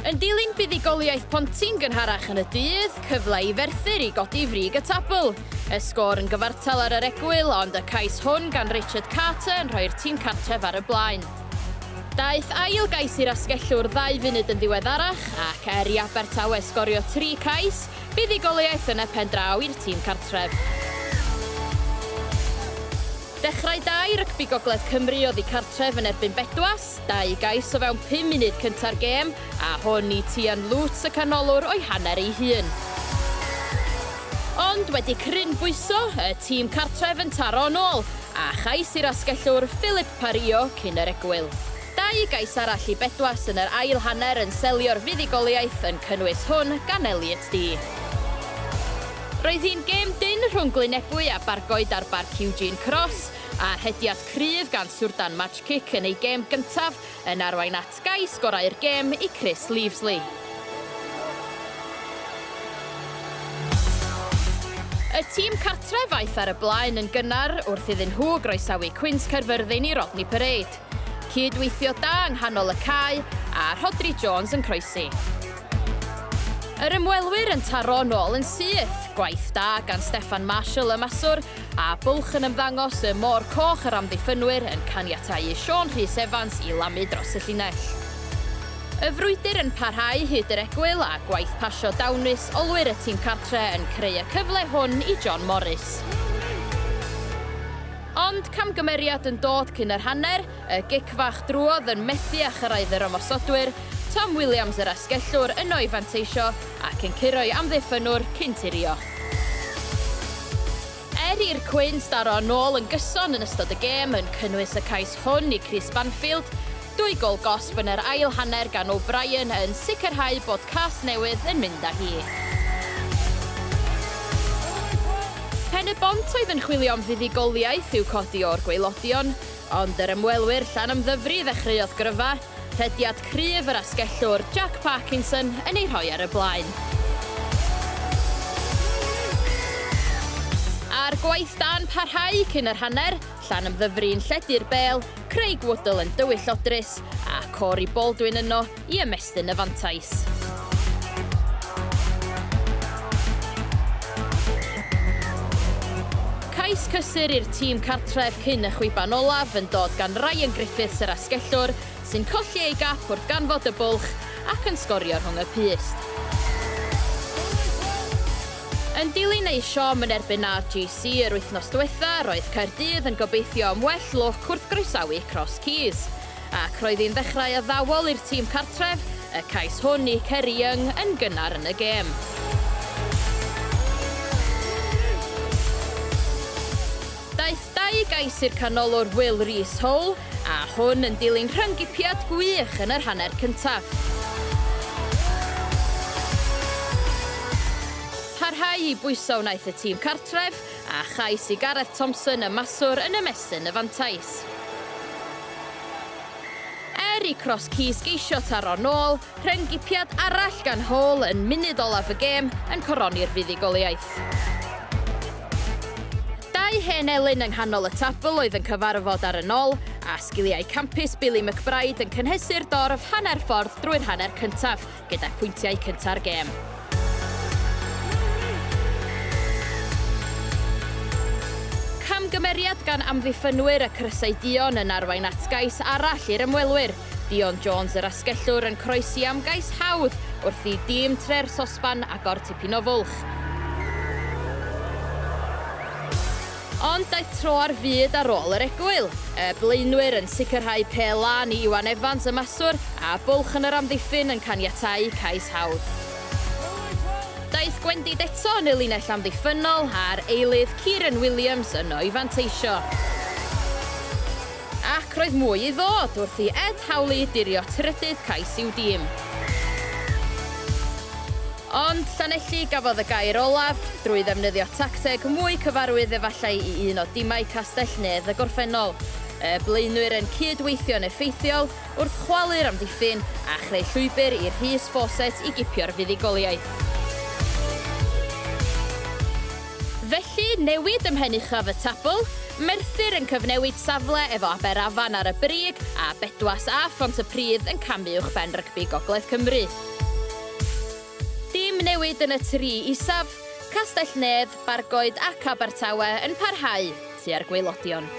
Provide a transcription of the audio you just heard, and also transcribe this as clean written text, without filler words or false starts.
Yn dilyn buddigoliaeth Ponty'n gynharach yn y dydd, cyfle i Merthyr i godi frig y tabl. Y sgôr yn gyfartal ar yr egwyl, ond y cais hwn gan Richard Carter yn rhoi'r tîm cartref ar y blaen. Daeth ail gais i'r asgellwr 2 funud yn ddiweddarach, ac i Abertawe sgorio 3 cais, buddigoliaeth yn y pen draw i'r tîm cartref. Dechrau 2 Rygbi Gogledd Cymru oedd i cartref yn erbyn Bedwas, 2 gais o fewn 5 munud cynta'r gêm, a hwn i Tian Lwts y canolwr o'i hanner ei hun. Ond wedi crynbwyso, y tîm cartref yn taro nôl, a chais i'r asgellwr Philip Pario cyn yr egwyl. 2 gais arall i Bedwas yn yr ail hanner yn selio'r fuddigoliaeth yn cynnwys hwn gan Ebbw. Roedd hi'n gêm dyn rhwng Ebbw a Bargoed ar Barc Eugene Cross, a hediad cryf gan Swrdan match kick yn ei gêm gyntaf yn arwain at gais gorau'r gêm i Chris Leavesley. Y tîm cartref aeth ar y blaen yn gynnar wrth iddyn nhw groesawu Quins Caerfyrddin i Rodney Parade. Cydweithio da yng nghanol y cae a Rhodri Jones yn croesi. Yr ymwelwyr yn taro nôl yn syth, gwaith da gan Steffan Marshall y maswr, a bwlch yn ymddangos y môr coch yr amddiffynwyr yn caniatáu Sean Rhys Evans i lamu dros y llinell. Y frwydr yn parhau hyd yr egwyl a gwaith pasio dawnus olwyr y tîm cartre yn creu y cyfle hwn i John Morris. Ond camgymeriad yn dod cyn yr hanner, y gic fach drwodd yn methu a chyrraedd yr ymosodwyr, Tom Williams yr asgellwr yn o'i fanteisio ac yn curo'i amddiffynwr cyn tirio. I'r Quins daro nôl yn gyson yn ystod y gêm yn cynnwys y cais hwn i Chris Banfield, 2 gol gosb yn yr ail hanner gan O'Brien yn sicrhau bod cas newydd yn mynd â hi. Pen y bont oedd yn chwilio am fuddigoliaeth i'w codi o'r gwaelodion, ond yr ymwelwyr Llandovery ddechreuodd gryfa, hediad cryf yr asgellwr Jack Parkinson yn ei rhoi ar y blaen. A'r gwaith da'n parhau cyn yr hanner, Llandovery yn lledu'r bel, Craig Woodall yn dywyllodrus a Corey Baldwin yno i ymestyn y fantais. Cais cysur i'r tîm cartref cyn y chwiban olaf yn dod gan Ryan Griffiths yr asgellwr sy'n colli ei gap wrth ganfod y bwlch ac yn sgorio rhwng y pyst. Yn dilyn ei siom yn erbyn RGC yr wythnos diwetha, roedd Caerdydd yn gobeithio am well lwc wrth groesawu Cross Keys. Ac roedd hi'n dechrau addawol i'r tîm cartref, y cais hwn i Ceri Young yn gynnar yn y gêm. Daeth 2 gais i'r canolwr Will Rhys-Hole, a hwn yn dilyn rhyngipiad gwych yn yr hanner cyntaf. Parhau i bwyso wnaeth y tîm cartref a chais i Gareth Thompson y maswr yn ymestyn y fantais. I Cross Keys geisio taro nôl, rhyngipiad arall gan Hole yn munud olaf y gêm yn coroni'r fuddigoliaeth. 2 hen elyn yng nghanol y tabl oedd yn cyfarfod ar y nôl, a sgiliau campus Billy McBride yn cynhesu'r dorf hanner ffordd drwy'r hanner cyntaf, gyda pwyntiau cynta'r gêm. Camgymeriad gan amddiffynwyr y Crysau Dion yn arwain at gais arall i'r ymwelwyr. Dion Jones yr asgellwr yn croesi am gais hawdd wrth i dîm tre'r sosban agor tipyn o fwlch. Ond daeth tro ar fyd ar ôl yr egwyl. Y blaenwyr yn sicrhau pel lan i Iwan Evans y maswr a bwlch yn yr amddiffyn yn caniatáu cais hawdd. Daeth gwendid eto yn y linell amddiffynol a'r eilydd Kieran Williams yn o'i fanteisio. Ac roedd mwy i ddod wrth i Ed Hawley dirio trydydd cais i'w dîm. Ond Llanelli gafodd y gair olaf drwy ddefnyddio tacteg mwy cyfarwydd efallai i un o dimau Castell Nedd y gorffennol. Y blaenwyr yn cydweithio'n effeithiol wrth chwalu'r amddiffyn a chreu llwybr i'r Rhys Fawcett i gipio'r fuddigoliaeth. Felly, newid ymhen uchaf y tabl, Merthyr yn cyfnewid safle efo Aberavon ar y brig a Bedwas a Pontypridd yn camu uwch ben Rygbi Gogledd Cymru. Dim newid yn y tri isaf, Castell Neath, Bargoed ac Abertawe yn parhau tua'r gwaelodion.